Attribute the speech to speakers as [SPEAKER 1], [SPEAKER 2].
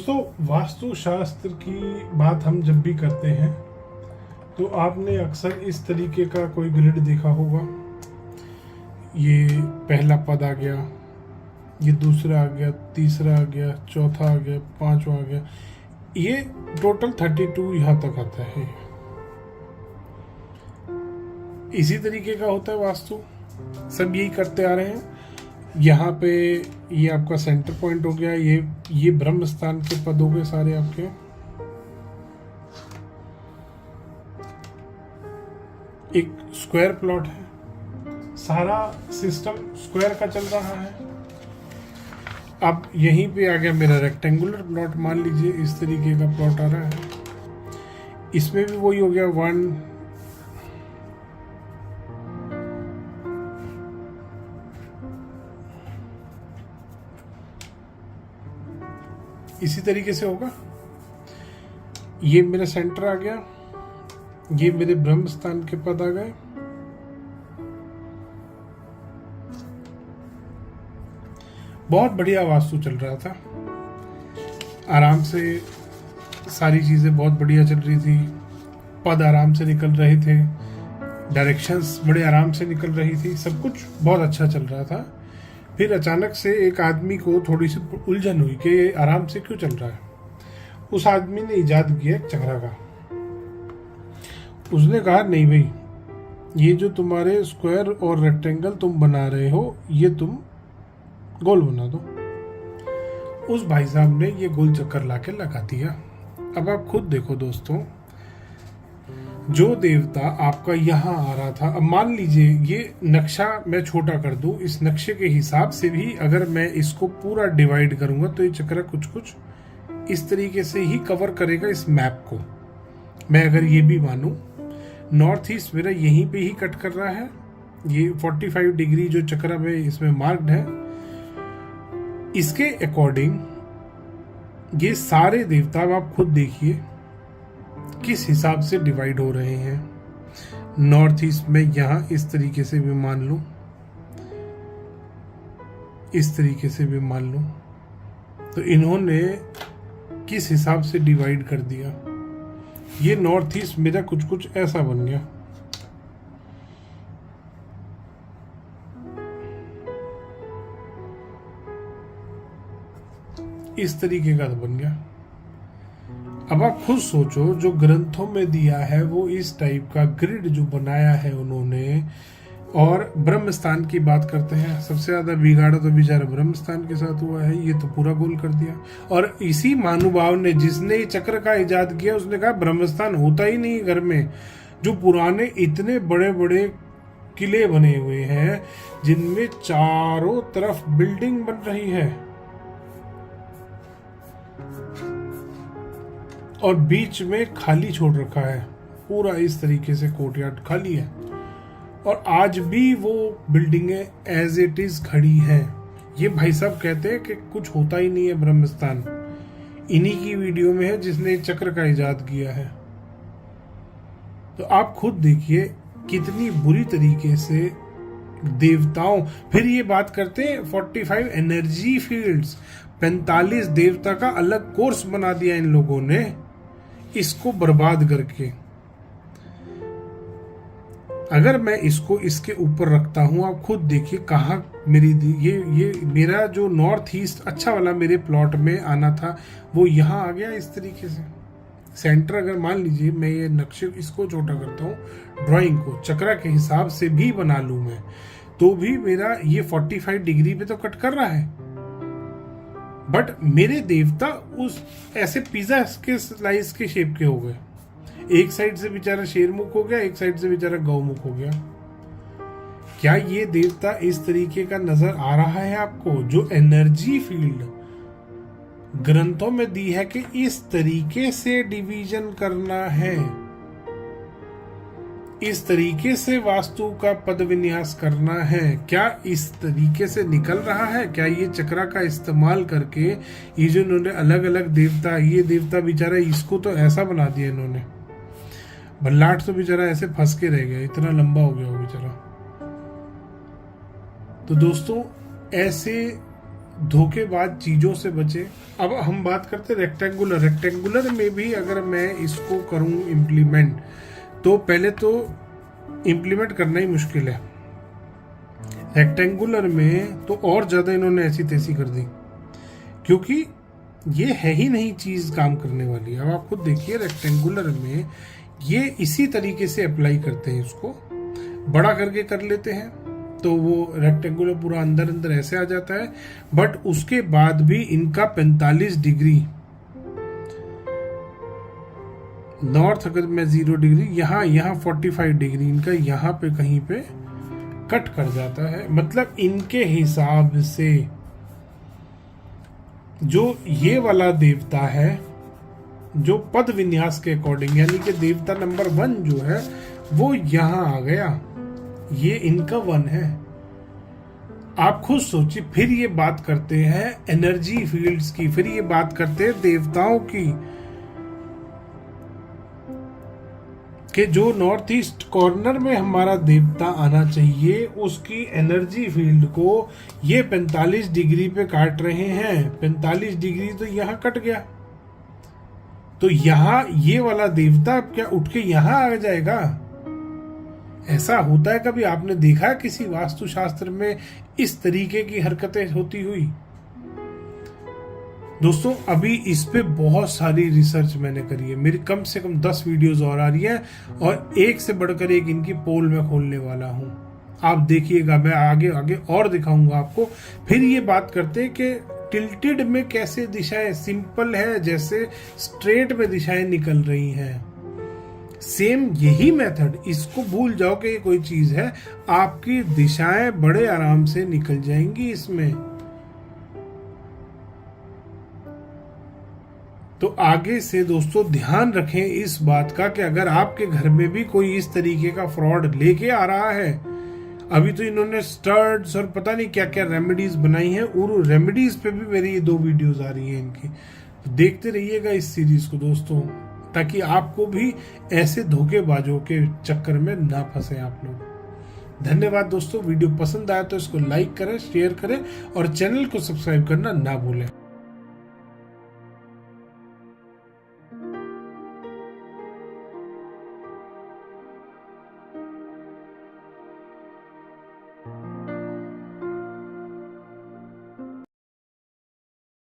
[SPEAKER 1] दोस्तों, वास्तुशास्त्र की बात हम जब भी करते हैं तो आपने अक्सर इस तरीके का कोई ग्रिड देखा होगा। ये पहला पद आ गया, ये दूसरा आ गया, तीसरा आ गया, चौथा आ गया, पांचवा आ गया, ये टोटल 32 यहाँ तक आता है। इसी तरीके का होता है वास्तु, सब यही करते आ रहे हैं। यहाँ पे ये आपका सेंटर पॉइंट हो गया, ये ब्रह्म स्थान के पद हो गए सारे आपके। एक स्क्वायर प्लॉट है, सारा सिस्टम स्क्वायर का चल रहा है। अब यहीं पे आ गया मेरा रेक्टेंगुलर प्लॉट, मान लीजिए इस तरीके का प्लॉट आ रहा है। इसमें भी वही हो गया 1 इसी तरीके से होगा। ये मेरा सेंटर आ गया, ये मेरे ब्रह्म स्थान के पद आ गए। बहुत बढ़िया वास्तु चल रहा था, आराम से सारी चीजें बहुत बढ़िया चल रही थी, पद आराम से निकल रहे थे, डायरेक्शंस बड़े आराम से निकल रही थी, सब कुछ बहुत अच्छा चल रहा था। फिर अचानक से एक आदमी को थोड़ी सी उलझन हुई कि ये आराम से क्यों चल रहा है। उस आदमी ने इजाद किया एक चक्रा का। उसने कहा नहीं भाई, ये जो तुम्हारे स्क्वायर और रेक्टेंगल तुम बना रहे हो, ये तुम गोल बना दो। उस भाई साहब ने ये गोल चक्कर लाके लगा दिया। अब आप खुद देखो दोस्तों, जो देवता आपका यहाँ आ रहा था, अब मान लीजिए ये नक्शा मैं छोटा कर दूं, इस नक्शे के हिसाब से भी अगर मैं इसको पूरा डिवाइड करूंगा तो ये चक्र कुछ कुछ इस तरीके से ही कवर करेगा इस मैप को। मैं अगर ये भी मानूं, नॉर्थ ईस्ट मेरा यहीं पे ही कट कर रहा है, ये 45 डिग्री जो चक्र में इसमें मार्क्ड है, इसके अकॉर्डिंग ये सारे देवता आप खुद देखिए किस हिसाब से डिवाइड हो रहे हैं। नॉर्थ ईस्ट में यहां इस तरीके से भी मान लूं, इस तरीके से भी मान लूं, तो इन्होंने किस हिसाब से डिवाइड कर दिया। ये नॉर्थ ईस्ट मेरा कुछ कुछ ऐसा बन गया। इस तरीके का बन गया। अब आप खुद सोचो, जो ग्रंथों में दिया है वो इस टाइप का ग्रिड जो बनाया है उन्होंने, और ब्रह्म स्थान की बात करते हैं, सबसे ज्यादा बिगाड़ा तो बेचारा ब्रह्म स्थान के साथ हुआ है। ये तो पूरा गोल कर दिया। और इसी महानुभाव ने, जिसने चक्र का इजाद किया, उसने कहा ब्रह्म स्थान होता ही नहीं घर में। जो पुराने इतने बड़े बड़े किले बने हुए हैं जिनमें चारों तरफ बिल्डिंग बन रही है और बीच में खाली छोड़ रखा है, पूरा इस तरीके से कोर्टयार्ड खाली है, और आज भी वो बिल्डिंगें एज इट इज खड़ी हैं। ये भाई साहब कहते हैं कि कुछ होता ही नहीं है ब्रह्मस्थान। इन्हीं की वीडियो में है जिसने चक्र का इजाद किया है। तो आप खुद देखिए कितनी बुरी तरीके से देवताओं, फिर ये बात करते हैं 45 एनर्जी फील्ड्स, 45 देवता का अलग कोर्स बना दिया इन लोगों ने, इसको बर्बाद करके। अगर मैं इसको इसके ऊपर रखता हूं, आप खुद देखिए कहां मेरी ये मेरा जो नॉर्थ ईस्ट अच्छा वाला मेरे प्लॉट में आना था वो यहां आ गया इस तरीके से। सेंटर अगर मान लीजिए मैं ये नक्शे इसको छोटा करता हूं, ड्राइंग को चक्रा के हिसाब से भी बना लूं मैं, तो भी मेरा ये 45 डिग्री पे तो कट कर रहा है। बट मेरे देवता उस ऐसे पिज्जा के स्लाइस के शेप के हो गए। एक साइड से बेचारा शेरमुख हो गया, एक साइड से बेचारा गौमुख हो गया। क्या ये देवता इस तरीके का नजर आ रहा है आपको? जो एनर्जी फील्ड ग्रंथों में दी है कि इस तरीके से डिवीजन करना है, इस तरीके से वास्तु का पद विन्यास करना है, क्या इस तरीके से निकल रहा है? क्या ये चक्रा का इस्तेमाल करके ये जो इन्होंने अलग अलग देवता, ये देवता बेचारा इसको तो ऐसा बना दिया इन्होंने, बल्लाट तो बेचारा ऐसे फंस के रह गया, इतना लंबा हो गया वो बेचारा। तो दोस्तों, ऐसे धोखेबाज चीज़ों से बचे। अब हम बात करते हैं रेक्टेंगुलर में भी अगर मैं इसको करूं इम्प्लीमेंट, तो पहले तो इम्प्लीमेंट करना ही मुश्किल है। रेक्टेंगुलर में तो और ज़्यादा इन्होंने ऐसी तैसी कर दी, क्योंकि ये है ही नहीं चीज़ काम करने वाली। अब आप खुद देखिए, रेक्टेंगुलर में ये इसी तरीके से अप्लाई करते हैं, इसको बड़ा करके कर लेते हैं तो वो रेक्टेंगुलर पूरा अंदर अंदर ऐसे आ जाता है। बट उसके बाद भी इनका 45 डिग्री, नॉर्थ अगर मैं 0 डिग्री, यहाँ 45 डिग्री इनका यहाँ पे कहीं पे कट कर जाता है। मतलब इनके हिसाब से जो ये वाला देवता है, जो पद विन्यास के अकॉर्डिंग, यानी कि देवता नंबर 1 जो है वो यहां आ गया, ये इनका 1 है। आप खुद सोचिए, फिर ये बात करते हैं एनर्जी फील्ड्स की, फिर ये बात करते हैं देवताओं की, कि जो नॉर्थ ईस्ट कॉर्नर में हमारा देवता आना चाहिए उसकी एनर्जी फील्ड को ये 45 डिग्री पे काट रहे हैं। 45 डिग्री तो यहाँ कट गया, तो यहाँ ये वाला देवता क्या उठ के यहाँ आ जाएगा? ऐसा होता है कभी? आपने देखा है किसी वास्तुशास्त्र में इस तरीके की हरकतें होती हुई? दोस्तों, अभी इस पे बहुत सारी रिसर्च मैंने करी है, मेरी कम से कम 10 वीडियोस और आ रही है, और एक से बढ़कर एक इनकी पोल में खोलने वाला हूं। आप देखिएगा, मैं आगे आगे और दिखाऊंगा आपको। फिर ये बात करते हैं कि टिल्टेड में कैसे दिशाएं, सिंपल है जैसे स्ट्रेट में दिशाएं निकल रही हैं, सेम यही मेथड। इसको भूल जाओ कि ये कोई चीज है, आपकी दिशाएं बड़े आराम से निकल जाएंगी इसमें। तो आगे से दोस्तों ध्यान रखें इस बात का कि अगर आपके घर में भी कोई इस तरीके का फ्रॉड लेके आ रहा है, अभी तो इन्होंने स्टड्स और पता नहीं क्या क्या रेमेडीज बनाई हैं, और रेमेडीज पे भी मेरी ये 2 वीडियोस आ रही हैं इनकी। तो देखते रहिएगा इस सीरीज को दोस्तों, ताकि आपको भी ऐसे धोखेबाजों के चक्कर में ना फंसे आप लोग। धन्यवाद दोस्तों, वीडियो पसंद आया तो इसको लाइक करें, शेयर करें और चैनल को सब्सक्राइब करना ना भूलें।